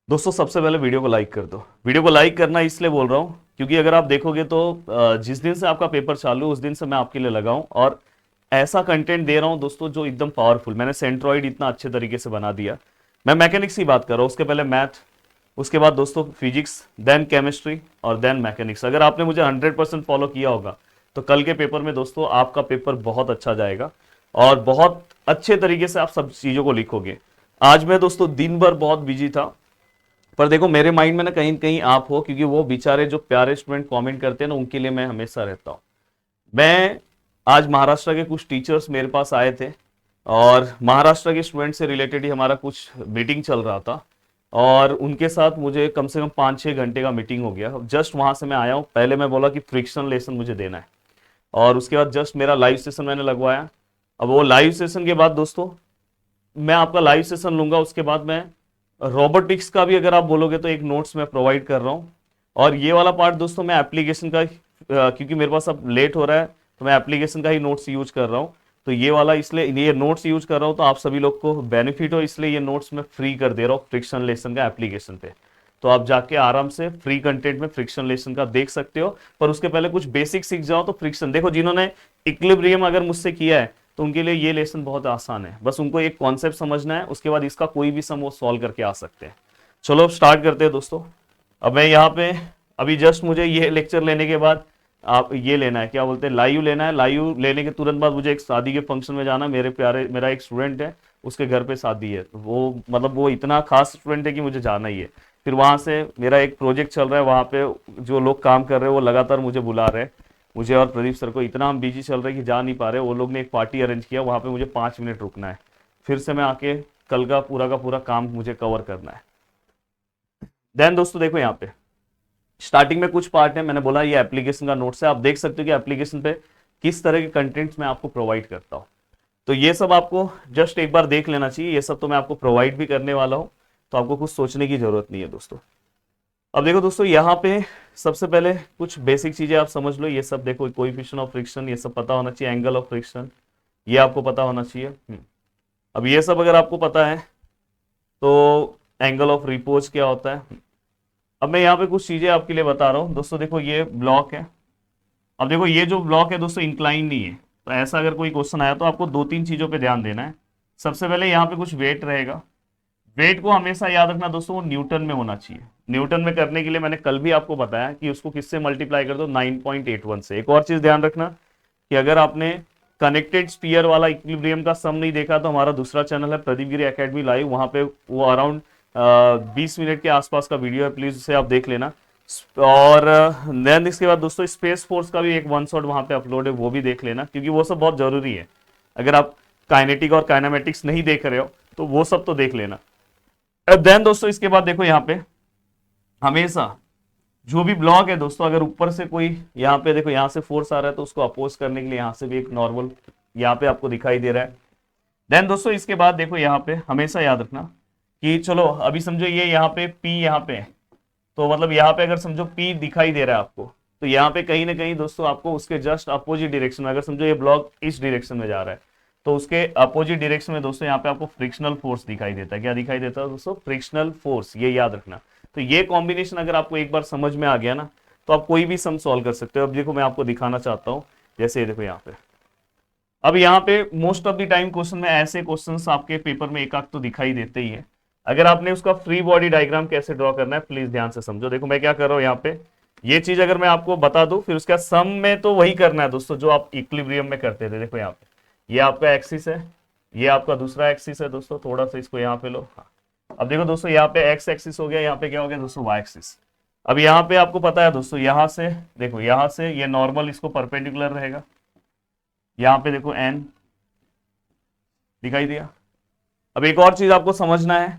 दोस्तों सबसे पहले वीडियो को लाइक कर दो। वीडियो को लाइक करना इसलिए बोल रहा हूँ क्योंकि अगर आप देखोगे तो जिस दिन से आपका पेपर चालू उस दिन से मैं आपके लिए लगा हूँ और ऐसा कंटेंट दे रहा हूँ दोस्तों जो एकदम पावरफुल। मैंने सेंट्रॉइड इतना अच्छे तरीके से बना दिया। मैं मैकेनिक्स की बात कर रहा हूँ, उसके पहले मैथ, उसके बाद दोस्तों फिजिक्स, देन केमिस्ट्री और देन मैकेनिक्स। अगर आपने मुझे 100% फॉलो किया होगा तो कल के पेपर में दोस्तों आपका पेपर बहुत अच्छा जाएगा और बहुत अच्छे तरीके से आप सब चीज़ों को लिखोगे। आज मैं दोस्तों दिन भर बहुत बिजी था, पर देखो मेरे माइंड में ना कहीं कहीं आप हो, क्योंकि वो बेचारे जो प्यारे स्टूडेंट कमेंट करते हैं ना उनके लिए मैं हमेशा रहता हूँ। मैं आज महाराष्ट्र के कुछ टीचर्स मेरे पास आए थे और महाराष्ट्र के स्टूडेंट से रिलेटेड ही हमारा कुछ मीटिंग चल रहा था और उनके साथ मुझे कम से कम 5-6 घंटे का मीटिंग हो गया। जस्ट वहां से मैं आया हूँ। पहले मैं बोला कि फ्रिक्शन लेसन मुझे देना है और उसके बाद जस्ट मेरा लाइव सेशन मैंने लगवाया। अब वो लाइव सेशन के बाद दोस्तों मैं आपका लाइव सेशन लूंगा, उसके बाद मैं रोबोटिक्स का भी अगर आप बोलोगे तो एक नोट्स मैं प्रोवाइड कर रहा हूँ। और ये वाला पार्ट दोस्तों मैं एप्लीकेशन का क्योंकि मेरे पास अब लेट हो रहा है तो मैं एप्लीकेशन का ही नोट्स यूज कर रहा हूँ। तो ये वाला इसलिए ये नोट्स यूज कर रहा हूँ तो आप सभी लोग को बेनिफिट हो, इसलिए ये नोट्स मैं फ्री कर दे रहा हूँ फ्रिक्शन लेसन का एप्लीकेशन पे। तो आप जाके आराम से फ्री कंटेंट में फ्रिक्शन लेसन का देख सकते हो। पर उसके पहले कुछ बेसिक सीख जाओ तो फ्रिक्शन देखो, जिन्होंने इक्विलिब्रियम अगर मुझसे किया है तो उनके लिए ये लेसन बहुत आसान है। बस उनको एक कॉन्सेप्ट समझना है, उसके बाद इसका कोई भी सम वो सॉल्व करके आ सकते हैं। चलो अब स्टार्ट करते हैं दोस्तों। अब मैं यहाँ पे अभी जस्ट मुझे ये लेक्चर लेने के बाद आप ये लेना है, क्या बोलते हैं, लाइव लेना है। लाइव लेने के तुरंत बाद मुझे एक शादी के फंक्शन में जाना है। मेरा एक स्टूडेंट है, उसके घर पे शादी है। तो वो मतलब वो इतना खास स्टूडेंट है कि मुझे जाना ही है। फिर वहाँ से मेरा एक प्रोजेक्ट चल रहा है, वहाँ पे जो लोग काम कर रहे हैं वो लगातार मुझे बुला रहे हैं। मुझे और प्रदीप सर को इतना हम बिजी चल रहे हैं कि जा नहीं पा रहे। वो लोग ने एक पार्टी अरेंज किया, वहाँ पे मुझे 5 मिनट रुकना है। फिर से मैं आके कल का पूरा काम मुझे कवर करना है। देन दोस्तों देखो यहाँ पे स्टार्टिंग में कुछ पार्ट है, मैंने बोला ये एप्लीकेशन का नोट्स है। आप देख सकते हो कि एप्लीकेशन पे किस तरह के कंटेंट्स मैं आपको प्रोवाइड करता हूँ। तो ये सब आपको जस्ट एक बार देख लेना चाहिए। ये सब तो मैं आपको प्रोवाइड भी करने वाला हूँ, तो आपको कुछ सोचने की जरूरत नहीं है दोस्तों। अब देखो दोस्तों यहाँ पे सबसे पहले कुछ बेसिक चीजें आप समझ लो। ये सब देखो, कोएफिशिएंट ऑफ फ्रिक्शन ये सब पता होना चाहिए, एंगल ऑफ फ्रिक्शन ये आपको पता होना चाहिए। अब ये सब अगर आपको पता है तो एंगल ऑफ रिपोज क्या होता है। अब मैं यहाँ पे कुछ चीजें आपके लिए बता रहा हूँ दोस्तों। देखो ये ब्लॉक है। अब देखो ये जो ब्लॉक है दोस्तों इंक्लाइन नहीं है, तो ऐसा अगर कोई क्वेश्चन आया तो आपको 2-3 चीजों पे ध्यान देना है। सबसे पहले यहाँ पे कुछ वेट रहेगा। वेट को हमेशा याद रखना दोस्तों, वो न्यूटन में होना चाहिए। न्यूटन में करने के लिए मैंने कल भी आपको बताया कि उसको किससे मल्टीप्लाई कर दो, 9.81 से। एक और चीज ध्यान रखना कि अगर आपने कनेक्टेड स्पीयर वाला इक्विलिब्रियम का सम नहीं देखा तो हमारा दूसरा चैनल है प्रदीप गिरी एकेडमी लाइव, वहां पे वो अराउंड 20 मिनट के आसपास का वीडियो है, प्लीज उसे आप देख लेना। और देन इसके बाद दोस्तों स्पेस फोर्स का भी एक वन शॉट वहां पे अपलोड है, वो भी देख लेना क्योंकि वो सब बहुत जरूरी है। अगर आप काइनेटिक और काइनेमेटिक्स नहीं देख रहे हो तो वो सब तो देख लेना। देन दोस्तों इसके बाद देखो यहाँ पे हमेशा जो भी ब्लॉक है दोस्तों, अगर ऊपर से कोई यहाँ पे देखो यहाँ से फोर्स आ रहा है तो उसको अपोज करने के लिए यहाँ से भी एक नॉर्मल यहाँ पे आपको दिखाई दे रहा है। देन दोस्तों इसके बाद देखो यहाँ पे हमेशा याद रखना कि चलो अभी समझो ये यहाँ पे P यहाँ पे है, तो मतलब यहाँ पे अगर समझो P दिखाई दे रहा है आपको, तो यहाँ पे कहीं ना कहीं दोस्तों आपको उसके जस्ट अपोजिट डायरेक्शन में, अगर समझो ये ब्लॉक इस डायरेक्शन में जा रहा है तो उसके अपोजिट डायरेक्शन में दोस्तों यहाँ पे आपको फ्रिक्शनल फोर्स दिखाई देता है। क्या दिखाई देता है दोस्तों? फ्रिक्शनल फोर्स, ये याद रखना। तो ये कॉम्बिनेशन अगर आपको एक बार समझ में आ गया ना तो आप कोई भी सम सॉल्व कर सकते हो। अब देखो मैं आपको दिखाना चाहता हूँ, जैसे ये देखो यहाँ पे। अब यहाँ पे most of the time question में ऐसे क्वेश्चंस आपके पेपर में एक आध तो दिखाई देते ही है। अगर आपने उसका फ्री बॉडी डायग्राम कैसे ड्रॉ करना है प्लीज ध्यान से समझो। देखो मैं क्या कर रहा हूँ यहाँ पे, ये चीज अगर मैं आपको बता दूं फिर उसका सम में तो वही करना है दोस्तों जो आप इक्विलिब्रियम में करते थे। देखो यहाँ पे ये आपका एक्सिस है, ये आपका दूसरा एक्सिस है दोस्तों। थोड़ा सा इसको यहाँ पे लो। हाँ। अब देखो दोस्तों यहाँ पे एक्स एक्सिस हो गया, यहाँ पे क्या हो गया दोस्तों वाई एक्सिस। अब यहाँ पे आपको पता है दोस्तों, यहाँ से देखो, यहाँ से ये नॉर्मल इसको परपेंडिकुलर रहेगा। यहाँ पे देखो एन दिखाई दिया। अब एक और चीज आपको समझना है,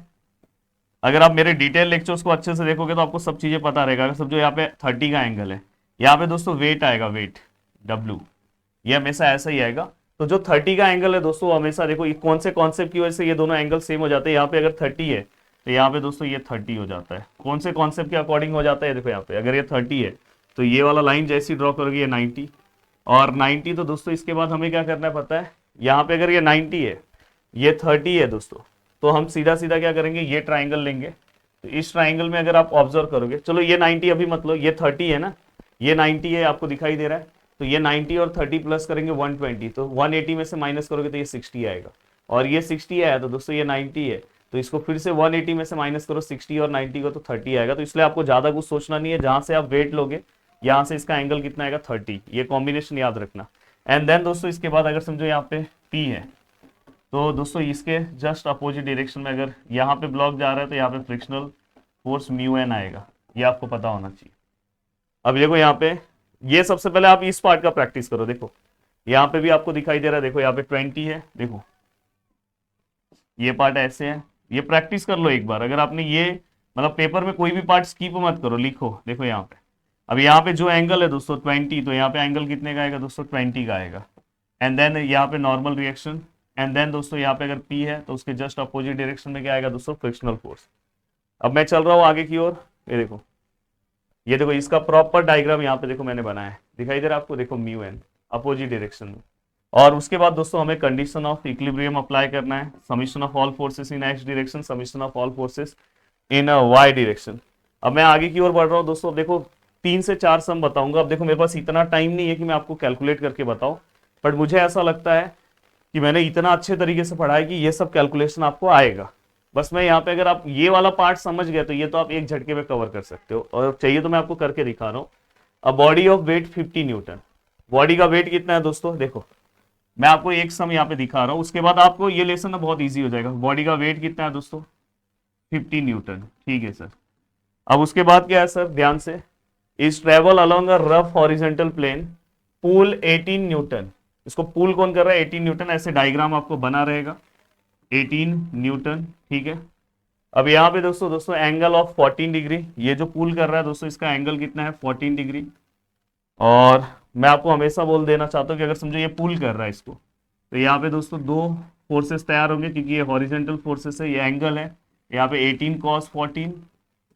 अगर आप मेरे डिटेल लेक्चर्स को अच्छे से देखोगे तो आपको सब चीजें पता रहेगा। अगर समझो यहाँ पे 30 का एंगल है, यहाँ पे दोस्तों वेट आएगा, वेट W, ये हमेशा ऐसा ही आएगा। तो जो 30 का एंगल है दोस्तों हमेशा देखो कौन से कॉन्सेप्ट की वजह से ये दोनों एंगल सेम हो जाते हैं। यहाँ पे अगर 30 है तो यहाँ पे दोस्तों ये 30 हो जाता है। कौन से कॉन्सेप्ट के अकॉर्डिंग हो जाता है? देखो यहाँ पे अगर ये 30 है तो ये वाला लाइन जैसी ड्रॉ करोगे ये 90, और 90 तो दोस्तों इसके बाद हमें क्या करना है पता है, यहाँ पे अगर ये 90 है, ये 30 है दोस्तों, तो हम सीधा सीधा क्या करेंगे, ये ट्राइंगल लेंगे। तो तो इस ट्राइंगल में अगर आप ऑब्जर्व करोगे, चलो ये 90 अभी मत लो, ये 30 है ना, ये 90 है, आपको दिखाई दे रहा है, तो ये 90 और 30 प्लस करेंगे 120, तो 180 में से माइनस करोगे तो ये 60 आएगा, और ये 60 आया तो दोस्तों ये 90 है, तो इसको फिर से 180 में से माइनस करो 60 और 90 को, तो 30 आएगा। तो इसलिए आपको ज्यादा कुछ सोचना नहीं है, जहां से आप वेट लोगे यहाँ से इसका एंगल कितना आएगा 30, ये कॉम्बिनेशन याद रखना। एंड देन दोस्तों इसके बाद अगर समझो यहाँ पे P है, तो दोस्तों इसके जस्ट अपोजिट डायरेक्शन में अगर यहाँ पे ब्लॉक जा रहा है तो यहाँ पे फ्रिक्शनल फोर्स म्यू एन आएगा, ये आपको पता होना चाहिए। अब देखो यहाँ पे, ये सबसे पहले आप इस पार्ट का प्रैक्टिस करो, देखो यहाँ पे भी आपको दिखाई दे रहा है, देखो यहाँ पे 20 है, देखो ये पार्ट ऐसे है, ये प्रैक्टिस कर लो एक बार। अगर आपने ये मतलब पेपर में कोई भी पार्ट स्किप मत करो, लिखो। देखो यहाँ पे, अब यहाँ पे जो एंगल है दोस्तों 20, तो यहाँ पे एंगल कितने का आएगा दोस्तों 20 का आएगा। एंड देन यहाँ पे नॉर्मल रिएक्शन, एंड देन दोस्तों यहाँ पे अगर P है तो उसके जस्ट अपोजिट डायरेक्शन में क्या आएगा दोस्तों फ्रिक्शनल फोर्स। अब मैं चल रहा हूँ आगे की ओर, ये देखो, ये देखो इसका प्रॉपर डायग्राम यहाँ पे देखो मैंने बनाया है, दिखाई दे रहा है आपको, देखो म्यू एन अपोजिट डायरेक्शन में। और उसके बाद दोस्तों हमें कंडीशन ऑफ इक्विलिब्रियम अप्लाई करना है, summation of all forces in X direction, summation of all forces in Y direction. अब मैं आगे की ओर बढ़ रहा हूँ दोस्तों, देखो 3 से 4 सम बताऊंगा। अब देखो मेरे पास इतना टाइम नहीं है कि मैं आपको कैलकुलेट करके बताऊं, बट मुझे ऐसा लगता है कि मैंने इतना अच्छे तरीके से पढ़ा है कि ये सब कैलकुलेशन आपको आएगा। बस मैं यहाँ पे अगर आप ये वाला पार्ट समझ गए तो ये तो आप एक झटके में कवर कर सकते हो, और चाहिए तो मैं आपको करके दिखा रहा हूँ। A body of weight 50 newton, body का वेट कितना है दोस्तों, देखो मैं आपको एक सम यहाँ पे दिखा रहा हूँ, उसके बाद आपको ये लेसन ना बहुत ईजी हो जाएगा। बॉडी का वेट कितना है दोस्तों 50 न्यूटन, ठीक है सर। अब उसके बाद क्या है सर, ध्यान से, is travel along a rough horizontal plane, pull 18 newton. इसको पुल कौन कर रहा है 18 न्यूटन, ऐसे डायग्राम आपको बना रहेगा 18 न्यूटन, ठीक है। अब यहाँ पे दोस्तों एंगल ऑफ 14 डिग्री, ये जो पुल कर रहा है दोस्तों इसका एंगल कितना है 14 डिग्री। और मैं आपको हमेशा बोल देना चाहता हूँ कि अगर समझो ये पुल कर रहा है इसको, तो यहाँ पे दोस्तों 2 फोर्सेस तैयार होंगे, क्योंकि ये हॉरिजेंटल फोर्सेस है, ये एंगल है, यहाँ पे 18 cos 14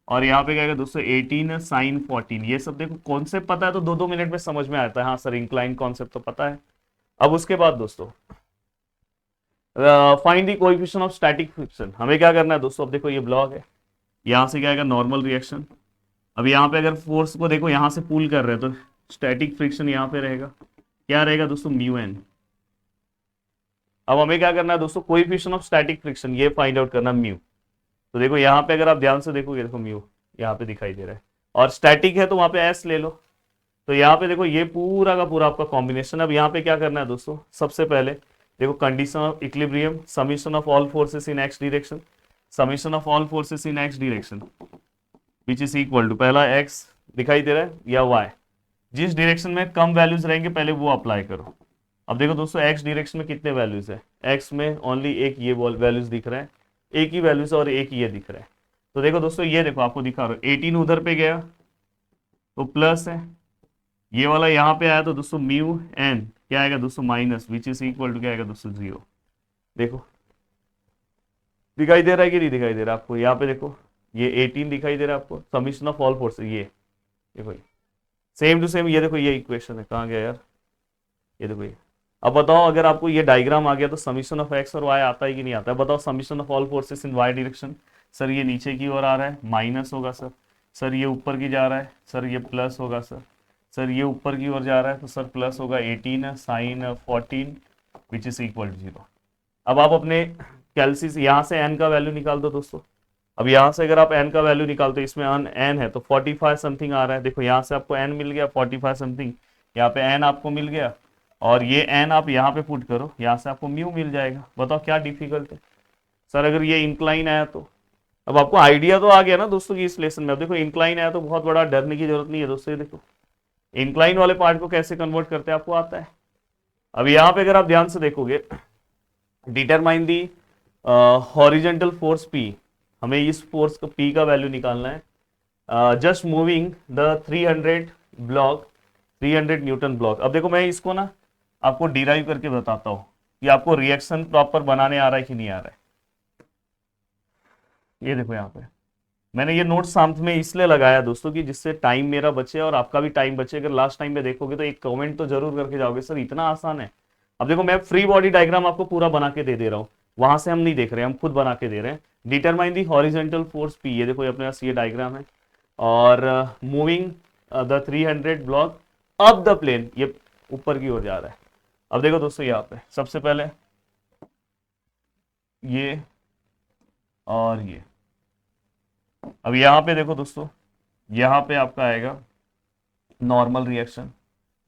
और यहाँ पे क्या है दोस्तों 18 sin 14। ये सब देखो कॉन्सेप्ट पता है तो 2-2 मिनट में समझ में आता है। हाँ सर इंक्लाइन कॉन्सेप्ट तो पता है। अब उसके बाद दोस्तों find the coefficient of static friction, हमें क्या करना है दोस्तों। अब देखो ये ब्लॉक है, यहाँ से क्या आएगा नॉर्मल रिएक्शन। अब यहाँ पे अगर फोर्स को देखो यहाँ से पुल कर रहे हैं तो स्टैटिक फ्रिक्शन यहाँ पे रहेगा, क्या रहेगा दोस्तों म्यू एन। अब हमें क्या करना है दोस्तों, कोएफिशिएंट ऑफ स्टैटिक फ्रिक्शन ये फाइंड आउट करना म्यू। तो देखो यहाँ पे अगर आप ध्यान से देखोगे, देखो म्यू यहाँ पे दिखाई दे रहा है, और स्टैटिक है तो वहां पे एस ले लो। तो यहाँ पे देखो ये पूरा का पूरा आपका कॉम्बिनेशन। अब यहाँ पे क्या करना है दोस्तों, सबसे पहले देखो condition of equilibrium, summation of all forces in X direction, summation of all forces in X direction which is equal to, पहला एक्स दिखाई दे रहा है या वाई, जिस डायरेक्शन में कम वैल्यूज रहेंगे पहले वो अप्लाई करो। अब देखो दोस्तों एक्स डायरेक्शन में कितने वैल्यूज है, एक्स में ओनली एक ये वैल्यूज दिख रहा है, एक ही वैल्यूज और एक ये दिख रहा है। तो देखो दोस्तों ये देखो आपको दिखा रहा हूं 18 उधर पे गया तो प्लस है, ये वाला यहाँ पे आया तो दोस्तों म्यू एन क्या आएगा दोस्तों minus, which is equal to क्या आएगा दोस्तों 0। देखो दिखाई दे रहा है कि नहीं दिखाई दे रहा आपको, यहाँ पे देखो ये 18 दिखाई दे रहा है आपको, समेशन ऑफ ऑल फोर्सेस, ये देखो सेम टू सेम, ये देखो ये इक्वेशन है, कहाँ गया यार, ये देखो ये। अब बताओ अगर आपको ये डायग्राम आ गया तो समीशन ऑफ एक्स और वाई आता है कि नहीं आता है, बताओ। Summation of all forces in Y direction, sir ये नीचे की ओर आ रहा है माइनस होगा सर ये ऊपर की जा रहा है सर ये प्लस होगा सर ये ऊपर की ओर जा रहा है तो सर प्लस होगा 18 sin 14 which is equal to 0। अब आप अपने कैलसिस यहाँ से एन का वैल्यू निकाल दो दोस्तों। अब यहाँ से अगर आप एन का वैल्यू निकालते हो, इसमें एन है तो 45 समथिंग आ रहा है। देखो यहाँ से आपको एन मिल गया 45 समथिंग, यहाँ पे एन आपको मिल गया, और ये एन आप यहाँ पे पुट करो, यहाँ से आपको म्यू मिल जाएगा। बताओ क्या डिफिकल्ट है सर अगर ये इंक्लाइन आया तो। अब आपको आइडिया तो आ गया ना दोस्तों की इस लेसन में। अब देखो इंक्लाइन आया तो बहुत बड़ा डरने की जरूरत नहीं है दोस्तों। ये देखो इंक्लाइन वाले पार्ट को कैसे कन्वर्ट करते हैं आपको आता है। अब यहाँ पे अगर आप ध्यान से देखोगे, determine the horizontal force P, हमें इस फोर्स का पी का वैल्यू निकालना है just moving the 300 block, 300 Newton block. अब देखो मैं इसको ना आपको डिराइव करके बताता हूं कि आपको रिएक्शन प्रॉपर बनाने आ रहा है कि नहीं आ रहा है। ये देखो यहाँ पे मैंने ये नोट साथ में इसलिए लगाया दोस्तों कि जिससे टाइम मेरा बचे और आपका भी टाइम बचे। अगर लास्ट टाइम में देखोगे तो एक कमेंट तो जरूर करके जाओगे सर इतना आसान है। अब देखो मैं फ्री बॉडी डायग्राम आपको पूरा बना के दे रहा हूँ, वहां से हम नहीं देख रहे हैं, हम खुद बना के दे रहे हैं। Determine the horizontal force P, ये देखो अपने पास ये डायग्राम है, और moving the 300 block up the plane, ये ऊपर की ओर जा रहा है। अब देखो दोस्तों यहाँ पे सबसे पहले ये और ये, अब यहाँ पे देखो दोस्तों, यहाँ पे आपका आएगा नॉर्मल रिएक्शन।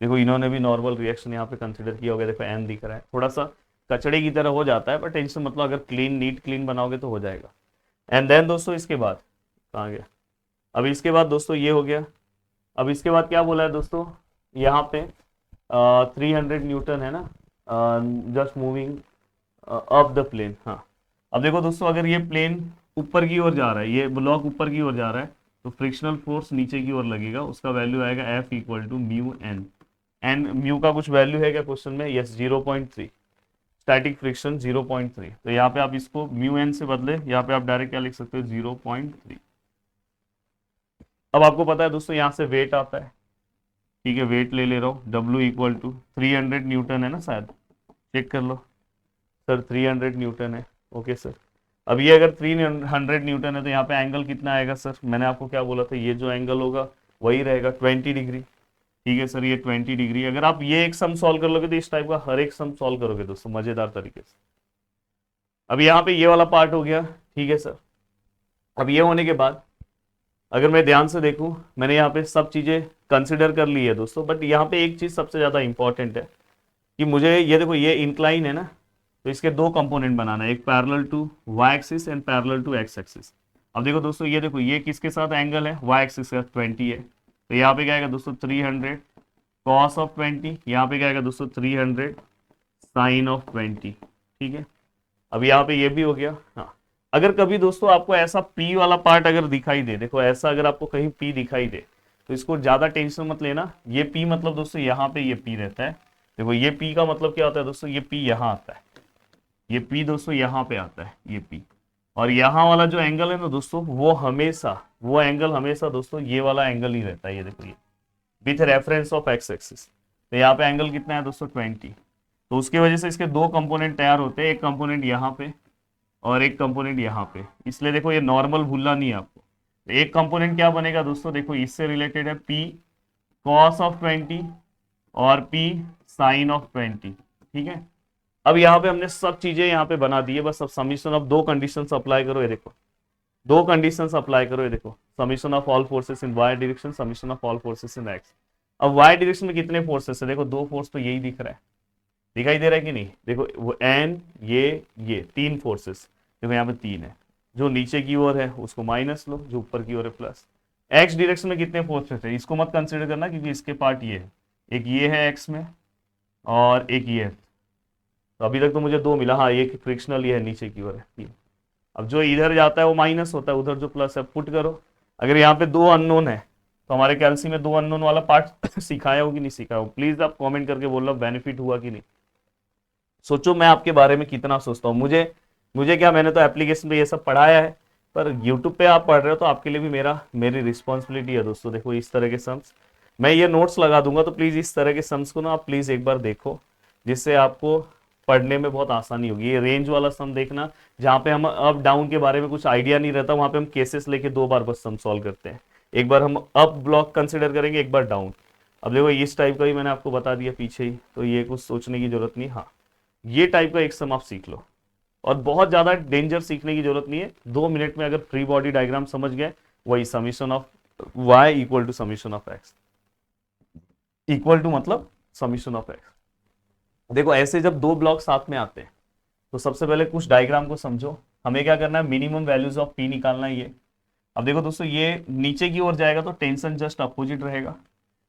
देखो इन्होंने भी नॉर्मल रिएक्शन यहाँ पे कंसिडर किया होगा, देखो एन दिख रहा है, थोड़ा सा कचड़े की तरह हो जाता है, पर टेंशन मतलब अगर क्लीन नीट क्लीन बनाओगे तो हो जाएगा। एंड देन दोस्तों इसके बाद कहाँ गया, अब इसके बाद दोस्तों ये हो गया। अब इसके बाद क्या बोला है दोस्तों, यहाँ पे 300 न्यूटन है ना, just moving up the plane. हाँ, अब देखो दोस्तों अगर ये प्लेन ऊपर की ओर जा रहा है, ये ब्लॉक ऊपर की ओर जा रहा है, तो फ्रिक्शनल फोर्स नीचे की ओर लगेगा, उसका वैल्यू आएगा F equal to mu N. N mu का कुछ वैल्यू है क्या क्वेश्चन में, यस 0.3, स्टैटिक फ्रिक्शन 0.3। तो यहाँ पे आप इसको म्यू एन से बदले, यहाँ पे आप डायरेक्ट क्या लिख सकते हो 0.3। अब आपको पता है दोस्तों यहाँ से वेट आता है, ठीक है, वेट ले रहा हूँ, W इक्वल टू 300 न्यूटन है ना, शायद चेक कर लो सर, 300 न्यूटन है। ओके सर, अब ये अगर 300 न्यूटन है तो यहाँ पे एंगल कितना आएगा सर, मैंने आपको क्या बोला था, ये जो एंगल होगा वही रहेगा 20 डिग्री। ठीक है सर, ये 20 डिग्री। अगर आप ये एक सम सॉल्व कर लोगे तो इस टाइप का हर एक सम सॉल्व करोगे दोस्तों मजेदार तरीके से। अब यहाँ पे ये वाला पार्ट हो गया, ठीक है सर। अब ये होने के बाद अगर मैं ध्यान से देखूं, मैंने यहाँ पे सब चीजें कंसिडर कर ली है दोस्तों, बट यहाँ पे एक चीज सबसे ज्यादा इंपॉर्टेंट है कि मुझे ये देखो, ये इंक्लाइन है ना, तो इसके दो कंपोनेंट बनाना है, एक parallel to Y axis and parallel to X axis. अब देखो दोस्तों, ये देखो ये किसके साथ एंगल है, वाई एक्सिस का 20 है, तो यहाँ पे क्या आएगा दोस्तों 300 कॉस ऑफ 20, यहाँ पे क्या आएगा दोस्तों 300 साइन ऑफ 20। ठीक है, अब यहाँ पे ये भी हो गया। हाँ, अगर कभी दोस्तों आपको ऐसा P वाला पार्ट अगर दिखाई दे, देखो ऐसा अगर आपको कहीं P दिखाई दे तो इसको ज्यादा टेंशन मत लेना। ये P मतलब दोस्तों यहाँ पे ये P रहता है, देखो ये P का मतलब क्या होता है दोस्तों, ये P यहाँ आता है, ये P दोस्तों यहाँ पे आता है, ये P, और यहाँ वाला जो एंगल है ना दोस्तों, वो एंगल हमेशा दोस्तों ये वाला एंगल ही रहता है, ये देखो ये with reference of x axis. तो यहाँ पे एंगल कितना है दोस्तों 20। तो उसकी वजह से इसके दो कंपोनेंट तैयार होते हैं, एक कंपोनेंट यहाँ पे और एक कंपोनेंट यहाँ पे, इसलिए देखो ये नॉर्मल भूलना नहीं है आपको। तो एक कंपोनेंट क्या बनेगा दोस्तों, देखो इससे रिलेटेड है P cos ऑफ 20 और P साइन ऑफ 20। ठीक है, अब यहाँ पे हमने सब चीजें यहाँ पे बना दी है, बस अब समीशन ऑफ दो कंडीशंस अप्लाई करो, ये देखो दो कंडीशंस अप्लाई करो, ये देखो summation of all forces in Y direction, summation of all forces in X. अब वाई डायरेक्शन में कितने फोर्सेस है, देखो दो फोर्स तो यही दिख रहा है, दिखाई दे रहा है कि नहीं, देखो वो एन ये तीन फोर्सेस, देखो यहाँ पे तीन है, जो नीचे की ओर है उसको माइनस लो, जो ऊपर की ओर है प्लस। एक्स डायरेक्शन में कितने फोर्सेस है, इसको मत कंसिडर करना क्योंकि इसके पार्ट ये है, एक ये है एक्स में और एक ये है। तो अभी तक तो मुझे दो मिला, हाँ एक फ्रिक्शनल ये है नीचे की ओर है। अब जो इधर जाता है वो माइनस होता है, उधर जो प्लस है पुट करो। अगर यहाँ पे दो अननोन है तो हमारे कैल्सी में दो अननोन वाला पार्ट सिखाया हो कि नहीं सिखाया हो, प्लीज आप कमेंट करके बोल लो बेनिफिट हुआ कि नहीं। सोचो मैं आपके बारे में कितना सोचता हूँ, मुझे क्या, मैंने तो एप्लीकेशन पे ये सब पढ़ाया है, पर यूट्यूब पे आप पढ़ रहे हो तो आपके लिए भी मेरी रिस्पॉन्सिबिलिटी है दोस्तों। देखो इस तरह के सम्स मैं ये नोट्स लगा दूंगा, तो प्लीज इस तरह के सम्स को ना आप प्लीज एक बार देखो, जिससे आपको पढ़ने में बहुत आसानी होगी। ये रेंज वाला सम देखना, जहाँ पे हम अप डाउन के बारे में कुछ आइडिया नहीं रहता, वहां पे हम केसेस लेके दो बार बस सम सॉल्व करते हैं। एक बार हम अप ब्लॉक कंसिडर करेंगे, एक बार डाउन। अब देखो इस टाइप का ही मैंने आपको बता दिया पीछे ही, तो ये कुछ सोचने की जरूरत नहीं। हाँ, ये टाइप का एक सम आप सीख लो, और बहुत ज्यादा डेंजर सीखने की जरूरत नहीं है, 2 मिनट में अगर फ्री बॉडी डायग्राम समझ गए, वही summation of Y equal to summation of X, equal to मतलब समीशन ऑफ एक्स। देखो ऐसे जब दो ब्लॉक साथ में आते हैं तो सबसे पहले कुछ डायग्राम को समझो, हमें क्या करना है, मिनिमम वैल्यूज ऑफ पी निकालना है। ये अब देखो दोस्तों, ये नीचे की ओर जाएगा तो टेंशन जस्ट अपोजिट रहेगा,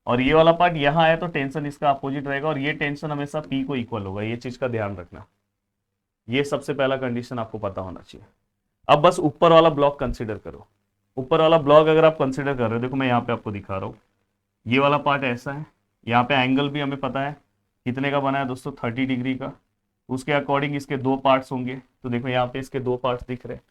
और ये वाला पार्ट यहाँ है तो टेंशन इसका अपोजिट रहेगा, और ये टेंशन हमेशा पी को इक्वल होगा, ये चीज का ध्यान रखना। ये सबसे पहला कंडीशन आपको पता होना चाहिए। अब बस ऊपर वाला ब्लॉक कंसिडर करो। ऊपर वाला ब्लॉक अगर आप कंसिडर कर रहे हो, देखो मैं यहाँ पे आपको दिखा रहा हूँ, ये वाला पार्ट ऐसा है, यहाँ पे एंगल भी हमें पता है कितने का बना है दोस्तों, 30 डिग्री का। उसके अकॉर्डिंग इसके दो पार्ट्स होंगे, तो देखो यहाँ पे इसके दो पार्ट्स दिख रहे हैं,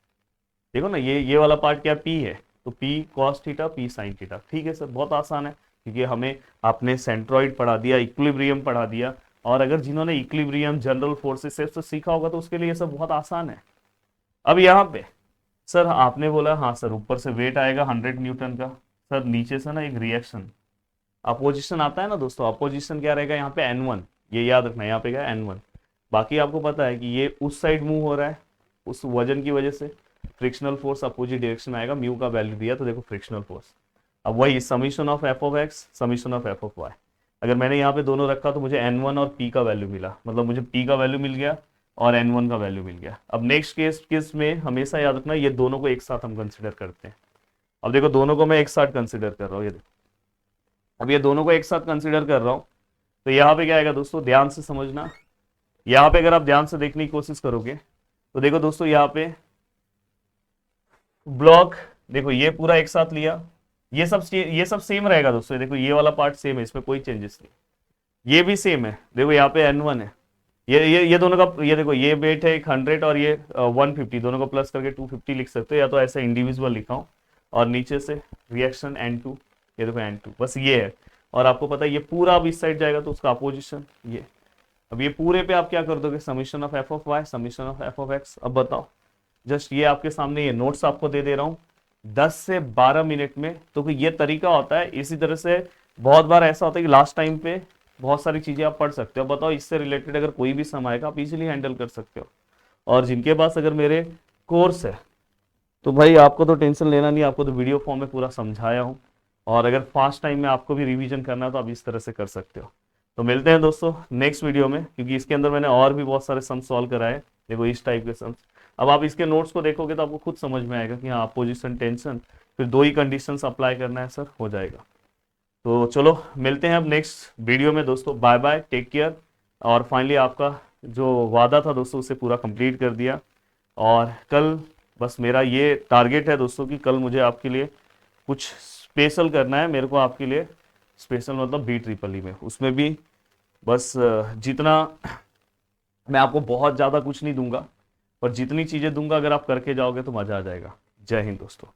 देखो ना, ये वाला पार्ट क्या पी है, तो P cos theta P sine theta. ठीक है सर, बहुत आसान है, क्योंकि हमें आपने सेंट्रॉइड पढ़ा दिया, इक्विलिब्रियम पढ़ा दिया, और अगर जिन्होंने इक्विलिब्रियम जनरल फोर्सेस से सीखा होगा तो उसके लिए ये सब बहुत आसान है। अब यहाँ पे सर आपने बोला हाँ सर, ऊपर से वेट आएगा 100 न्यूटन का, सर नीचे से ना एक रिएक्शन अपोजिशन आता है ना दोस्तों, अपोजिशन क्या रहेगा यहाँ पे N1, ये याद रखना, यहाँ पे क्या है N1। बाकी आपको पता है कि ये उस साइड मूव हो रहा है, उस वजन की वजह से फ्रिक्शनल फोर्स अपोजिट डायरेक्शन में आएगा, म्यू का वैल्यू दिया तो देखो फ्रिक्शनल फोर्स। अब वही summation of F of X summation of F of Y, अगर मैंने यहाँ पे दोनों रखा तो मुझे N1 और P का वैल्यू मिला, मतलब मुझे P का वैल्यू मिल गया और N1 का वैल्यू मिल गया। अब नेक्स्ट केस में हमेशा याद रखना ये दोनों को एक साथ हम कंसिडर करते हैं। अब देखो दोनों को मैं एक साथ कंसिडर कर रहा हूँ, ये देखो अब ये दोनों को एक साथ कंसिडर कर रहा हूँ, तो यहाँ पे क्या आएगा दोस्तों, ध्यान से समझना। यहाँ पे अगर आप ध्यान से देखने की कोशिश करोगे तो देखो दोस्तों यहाँ पे ब्लॉक, देखो ये पूरा एक साथ लिया, ये सब सेम रहेगा दोस्तों, देखो ये वाला पार्ट सेम है, इसमें कोई चेंजेस नहीं, ये भी सेम है, देखो यहाँ पे N1 है, ये दोनों का, ये देखो ये वेट है 100 और ये 150, दोनों को प्लस करके 250 लिख सकते हो, या तो ऐसे इंडिविजुअल लिखा हूँ, और नीचे से रिएक्शन N2, ये देखो N2, बस ये है। और आपको पता है ये पूरा अब इस साइड जाएगा तो उसका अपोजिशन ये। अब ये पूरे पे आप क्या कर दोगे, summation of F of Y summation of F of X. अब बताओ, जस्ट ये आपके सामने, ये नोट्स आपको दे रहा हूँ 10 से 12 मिनट में, तो ये तरीका होता है। इसी तरह से बहुत बार ऐसा होता है कि लास्ट टाइम पे बहुत सारी चीजें आप पढ़ सकते हो। बताओ इससे रिलेटेड अगर कोई भी सम आएगा आप इजीली हैंडल कर सकते हो। और जिनके पास अगर मेरे कोर्स है तो भाई आपको तो टेंशन लेना नहीं, आपको तो वीडियो फॉर्म में पूरा समझाया हूँ, और अगर फास्ट टाइम में आपको भी रिवीजन करना है तो आप इस तरह से कर सकते हो। तो मिलते हैं दोस्तों नेक्स्ट वीडियो में, क्योंकि इसके अंदर मैंने और भी बहुत सारे सम सॉल्व कराए, देखो इस टाइप के सम्स। अब आप इसके नोट्स को देखोगे तो आपको खुद समझ में आएगा कि हाँ अपोजिशन टेंशन, फिर 2 ही कंडीशंस अप्लाई करना है सर, हो जाएगा। तो चलो मिलते हैं अब नेक्स्ट वीडियो में दोस्तों, बाय बाय, टेक केयर। और फाइनली आपका जो वादा था दोस्तों उसे पूरा कंप्लीट कर दिया, और कल बस मेरा ये टारगेट है दोस्तों कि कल मुझे आपके लिए कुछ स्पेशल करना है, मेरे को आपके लिए स्पेशल मतलब BEE में, उसमें भी बस जितना मैं आपको बहुत ज़्यादा कुछ नहीं दूंगा, पर जितनी चीज़ें दूंगा अगर आप करके जाओगे तो मज़ा आ जाएगा। जय हिंद दोस्तों।